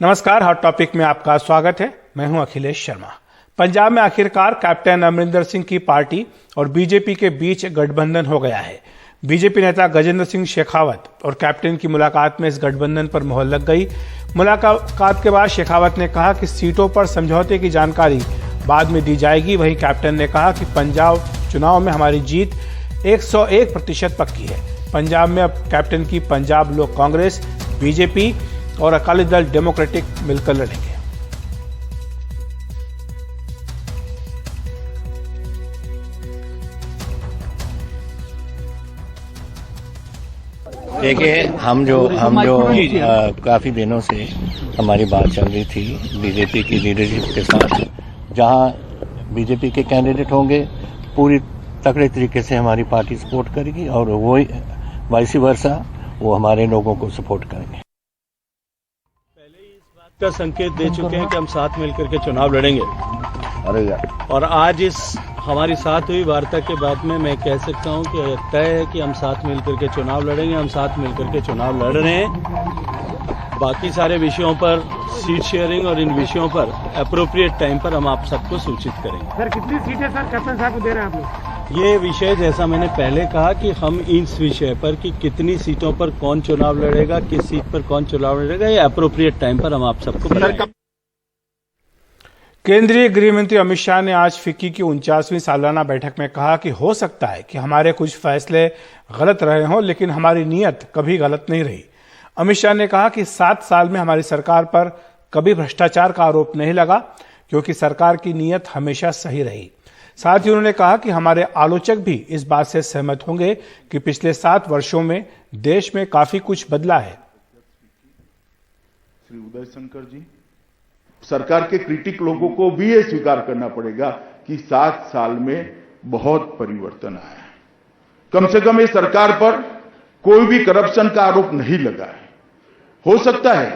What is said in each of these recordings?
नमस्कार, hot topic में आपका स्वागत है। मैं हूं अखिलेश शर्मा। पंजाब में आखिरकार कैप्टन अमरिंदर सिंह की पार्टी और बीजेपी के बीच गठबंधन हो गया है। बीजेपी नेता गजेंद्र सिंह शेखावत और कैप्टन की मुलाकात में इस गठबंधन पर मोहर लग गई। मुलाकात के बाद शेखावत ने कहा कि सीटों पर समझौते की जानकारी बाद में दी जाएगी। वहीं कैप्टन ने कहा कि पंजाब चुनाव में हमारी जीत 101% पक्की है। पंजाब में अब कैप्टन की पंजाब लोक कांग्रेस, बीजेपी और अकाली दल डेमोक्रेटिक मिलकर लड़ेंगे। देखिए, हम जो काफी दिनों से हमारी बात चल रही थी बीजेपी की लीडरशिप के साथ, जहां बीजेपी के कैंडिडेट होंगे पूरी तगड़े तरीके से हमारी पार्टी सपोर्ट करेगी और वो वाइस वर्सा वो हमारे लोगों को सपोर्ट करेंगे। पहले ही इस बात का संकेत दे चुके हैं कि हम साथ मिलकर के चुनाव लड़ेंगे। और आज इस हमारी साथ हुई वार्ता के बाद में मैं कह सकता हूं कि तय है कि हम साथ मिलकर के चुनाव लड़ेंगे। हम साथ मिलकर के चुनाव लड़ रहे हैं। बाकी सारे विषयों पर, सीट शेयरिंग और इन विषयों पर अप्रोप्रिएट टाइम पर हम आप सबको सूचित करेंगे। सर, कितनी सीटें सर कैप्टन साहब को दे रहे हैं आप लोग? ये विषय, जैसा मैंने पहले कहा कि हम इस विषय पर कि कितनी सीटों पर कौन चुनाव लड़ेगा, किस सीट पर कौन चुनाव लड़ेगा, ये अप्रोप्रिएट टाइम पर हम आप सबको बताएंगे। केंद्रीय गृह मंत्री अमित शाह ने आज फिक्की की 49वीं सालाना बैठक में कहा कि हो सकता है कि हमारे कुछ फैसले गलत रहे हों, लेकिन हमारी नीयत कभी गलत नहीं रही। अमित शाह ने कहा कि 7 साल में हमारी सरकार पर कभी भ्रष्टाचार का आरोप नहीं लगा, क्योंकि सरकार की नीयत हमेशा सही रही। साथ ही उन्होंने कहा कि हमारे आलोचक भी इस बात से सहमत होंगे कि पिछले 7 वर्षों में देश में काफी कुछ बदला है। श्री उदय शंकर जी, सरकार के क्रिटिक लोगों को भी ये स्वीकार करना पड़ेगा कि 7 साल में बहुत परिवर्तन आया है। कम से कम इस सरकार पर कोई भी करप्शन का आरोप नहीं लगा है। हो सकता है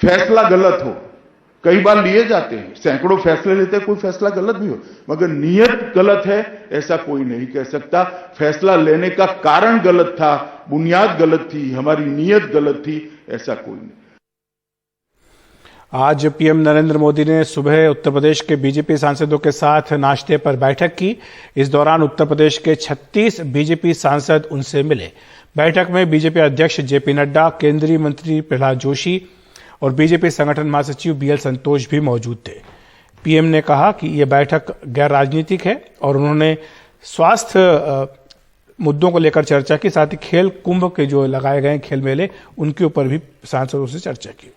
फैसला गलत हो, कई बार लिए जाते हैं, सैकड़ों फैसले लेते हैं, कोई फैसला गलत भी हो, मगर नीयत गलत है ऐसा कोई नहीं कह सकता। फैसला लेने का कारण गलत था, बुनियाद गलत थी, हमारी नीयत गलत थी, ऐसा कोई नहीं। आज पीएम नरेंद्र मोदी ने सुबह उत्तर प्रदेश के बीजेपी सांसदों के साथ नाश्ते पर बैठक की। इस दौरान उत्तर प्रदेश के 36 बीजेपी सांसद उनसे मिले। बैठक में बीजेपी अध्यक्ष जेपी नड्डा, केंद्रीय मंत्री प्रहलाद जोशी और बीजेपी संगठन महासचिव बीएल संतोष भी मौजूद थे। पीएम ने कहा कि यह बैठक गैर राजनीतिक है और उन्होंने स्वास्थ्य मुद्दों को लेकर चर्चा की। साथ ही खेल कुंभ के जो लगाए गए खेल मेले, उनके ऊपर भी सांसदों से चर्चा की।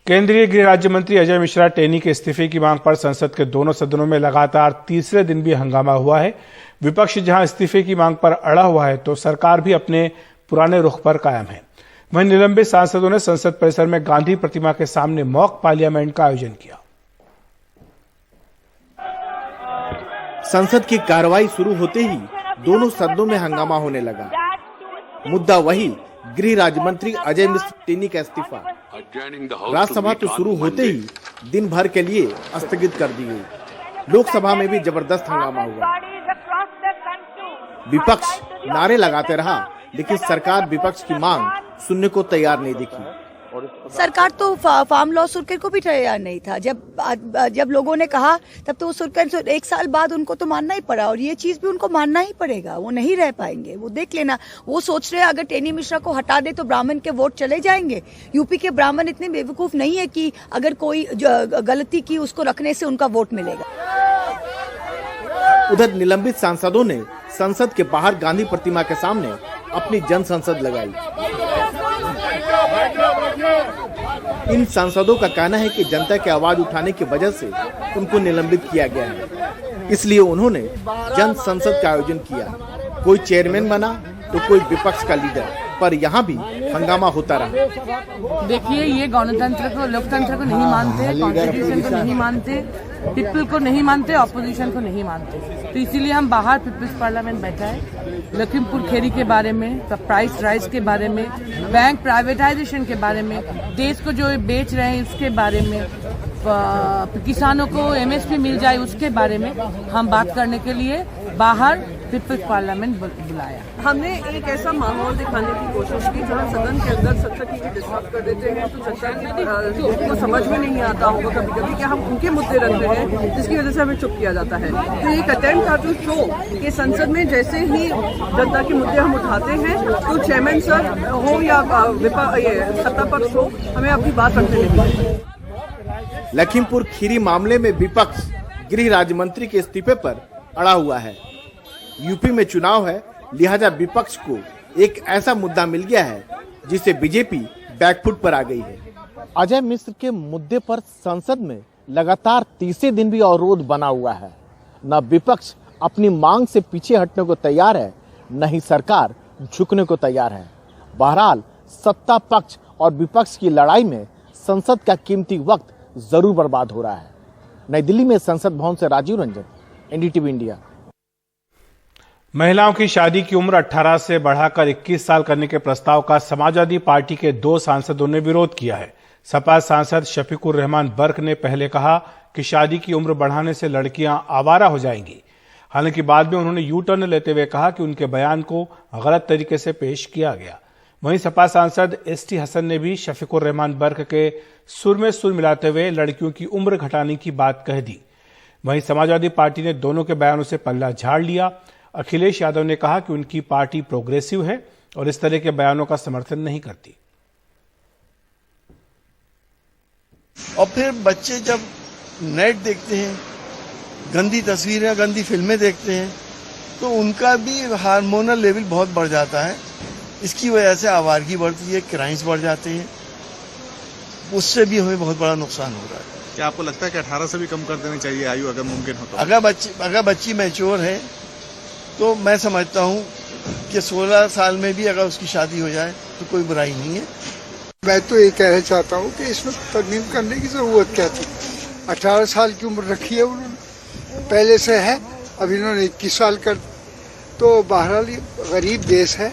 केंद्रीय गृह राज्य मंत्री अजय मिश्रा टेनी के इस्तीफे की मांग पर संसद के दोनों सदनों में लगातार तीसरे दिन भी हंगामा हुआ है। विपक्ष जहां इस्तीफे की मांग पर अड़ा हुआ है, तो सरकार भी अपने पुराने रुख पर कायम है। वहीं निलंबित सांसदों ने संसद परिसर में गांधी प्रतिमा के सामने मॉक पार्लियामेंट का आयोजन किया। संसद की कार्रवाई शुरू होते ही दोनों सदनों में हंगामा होने लगा। मुद्दा वही, गृह राज्य मंत्री अजय मिश्रा टेनी का इस्तीफा। राज्यसभा तो शुरू होते ही दिन भर के लिए स्थगित कर दी गई। लोकसभा में भी जबरदस्त हंगामा हुआ। विपक्ष नारे लगाते रहा, लेकिन सरकार विपक्ष की मांग सुनने को तैयार नहीं दिखी। सरकार तो फार्म लॉ सुरकर को भी तैयार नहीं था। जब लोगों ने कहा, तब तो सुरकर 1 साल बाद उनको तो मानना ही पड़ा, और ये चीज भी उनको मानना ही पड़ेगा। वो नहीं रह पाएंगे। वो देख लेना, वो सोच रहे हैं अगर टेनी मिश्रा को हटा दे तो ब्राह्मण के वोट चले जाएंगे। यूपी के ब्राह्मण इतने बेवकूफ नहीं है कि अगर कोई गलती की उसको रखने से उनका वोट मिलेगा। उधर निलंबित सांसदों ने संसद के बाहर गांधी प्रतिमा के सामने अपनी जन संसद लगाई। इन सांसदों का कहना है कि जनता की आवाज उठाने की वजह से उनको निलंबित किया गया है, इसलिए उन्होंने जन संसद का आयोजन किया। कोई चेयरमैन बना तो कोई विपक्ष का लीडर, पर यहाँ भी हंगामा होता रहा। देखिए, ये गणतंत्र को, लोकतंत्र को नहीं मानते, कॉन्स्टिट्यूशन को नहीं मानते, पीपल को नहीं मानते, ऑपोजिशन को नहीं मानते। तो इसीलिए हम बाहर पीपल्स पार्लियामेंट बैठा है। लखीमपुर खीरी के बारे में, प्राइस राइस के बारे में, बैंक प्राइवेटाइजेशन के बारे में, देश को जो बेच रहे हैं उसके बारे में, किसानों को एमएसपी मिल जाए उसके बारे में हम बात करने के लिए बाहर पीपल्स पार्लियामेंट बुलाया। हमने एक ऐसा माहौल दिखाने की कोशिश की जहां सदन के अंदर सत्ता की डिस्टर्ब कर देते हैं तो सत्ता को समझ में नहीं आता होगा कभी कभी कि हम उनके मुद्दे रख रहे हैं जिसकी वजह से हमें चुप किया जाता है। तो एक अटेम्प्ट था टू शो कि संसद में जैसे ही जनता के मुद्दे हम उठाते हैं तो चेयरमैन सर हो या सत्ता पक्ष हो हमें अपनी बात रखने लगी। लखीमपुर खीरी मामले में विपक्ष गृह राज्य मंत्री के इस्तीफे पर अड़ा हुआ है। यूपी में चुनाव है, लिहाजा विपक्ष को एक ऐसा मुद्दा मिल गया है जिससे बीजेपी बैकफुट पर आ गई है। अजय मिश्र के मुद्दे पर संसद में लगातार तीसरे दिन भी अवरोध बना हुआ है। न विपक्ष अपनी मांग से पीछे हटने को तैयार है, न ही सरकार झुकने को तैयार है। बहरहाल सत्ता पक्ष और विपक्ष की लड़ाई में संसद का कीमती वक्त जरूर बर्बाद हो रहा है। नई दिल्ली में संसद भवन से राजीव रंजन, एनडीटीवी इंडिया। महिलाओं की शादी की उम्र 18 से बढ़ाकर 21 साल करने के प्रस्ताव का समाजवादी पार्टी के 2 सांसदों ने विरोध किया है। सपा सांसद शफीकुर रहमान बर्क ने पहले कहा कि शादी की उम्र बढ़ाने से लड़कियां आवारा हो जाएंगी। हालांकि बाद में उन्होंने यू टर्न लेते हुए कहा कि उनके बयान को गलत तरीके से पेश किया गया। वहीं सपा सांसद एसटी हसन ने भी शफीकुर रहमान बर्क के सुर में सुर मिलाते हुए लड़कियों की उम्र घटाने की बात कह दी। वहीं समाजवादी पार्टी ने दोनों के बयानों से पल्ला झाड़ लिया। अखिलेश यादव ने कहा कि उनकी पार्टी प्रोग्रेसिव है और इस तरह के बयानों का समर्थन नहीं करती। और फिर बच्चे जब नेट देखते हैं, गंदी तस्वीरें, गंदी फिल्में देखते हैं तो उनका भी हार्मोनल लेवल बहुत बढ़ जाता है। इसकी वजह से आवारगी बढ़ती है, क्राइम्स बढ़ जाते हैं, उससे भी हमें बहुत बड़ा नुकसान हो रहा है। क्या आपको लगता है कि 18 से भी कम कर देनी चाहिए आयु अगर मुमकिन हो तो? अगर बच्ची मैच्योर है तो मैं समझता हूँ कि 16 साल में भी अगर उसकी शादी हो जाए तो कोई बुराई नहीं है। मैं तो ये कहना चाहता हूँ कि इसमें तरमीम करने की जरूरत क्या थी। 18 साल की उम्र रखी है उन्होंने, पहले से है, अब इन्होंने 21 साल कर। तो बहरहाल गरीब देश है,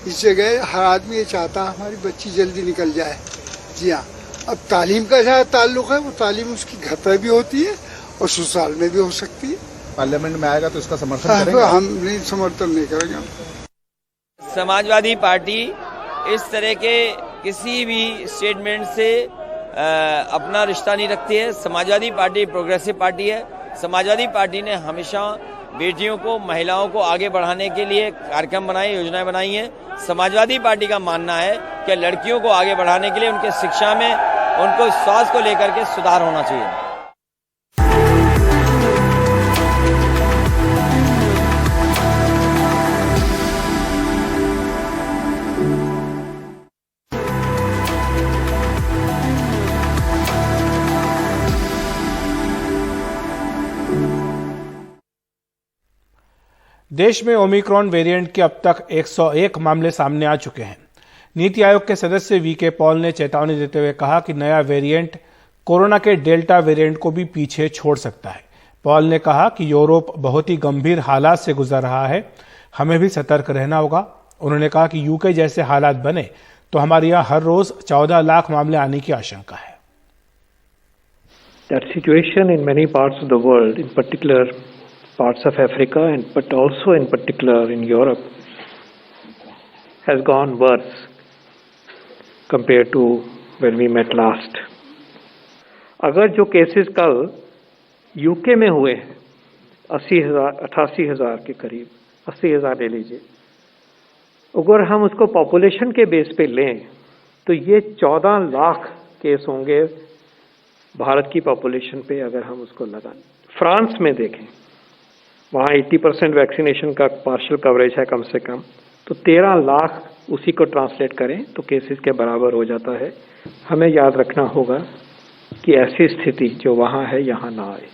इस जगह हर आदमी ये चाहता है हमारी बच्ची जल्दी निकल जाए। जी हाँ, अब तालीम का जहाँ ताल्लुक है वो तालीम उसकी घर पर भी होती है और ससुराल में भी हो सकती है। पार्लियामेंट में आएगा तो इसका समर्थन करेंगे? हम नहीं, समर्थन नहीं करेंगे। समाजवादी पार्टी इस तरह के किसी भी स्टेटमेंट से अपना रिश्ता नहीं रखती है। समाजवादी पार्टी प्रोग्रेसिव पार्टी है। समाजवादी पार्टी ने हमेशा बेटियों को, महिलाओं को आगे बढ़ाने के लिए कार्यक्रम बनाए, योजनाएं बनाई हैं। समाजवादी पार्टी का मानना है कि लड़कियों को आगे बढ़ाने के लिए उनके शिक्षा में, उनको स्वास्थ्य को लेकर के सुधार होना चाहिए। देश में ओमिक्रॉन वेरिएंट के अब तक 101 मामले सामने आ चुके हैं। नीति आयोग के सदस्य वीके पॉल ने चेतावनी देते हुए कहा कि नया वेरिएंट कोरोना के डेल्टा वेरिएंट को भी पीछे छोड़ सकता है। पॉल ने कहा कि यूरोप बहुत ही गंभीर हालात से गुजर रहा है, हमें भी सतर्क रहना होगा। उन्होंने कहा कि यूके जैसे हालात बने तो हमारे यहाँ हर रोज 14 लाख मामले आने की आशंका है। That situation in many parts of the world, in particular parts of Africa but also in particular in Europe, has gone worse compared to when we met last. अगर जो केसेस कल यूके में हुए हैं 88,000 के करीब, 80,000 ले लीजिए, अगर हम उसको पॉपुलेशन के बेस पे लें तो ये 14 लाख केस होंगे भारत की पॉपुलेशन पे अगर हम उसको लगाएं। फ्रांस में देखें, वहाँ 80% वैक्सीनेशन का पार्शियल कवरेज है कम से कम, तो 13 लाख उसी को ट्रांसलेट करें तो केसेस के बराबर हो जाता है। हमें याद रखना होगा कि ऐसी स्थिति जो वहाँ है यहाँ ना आए।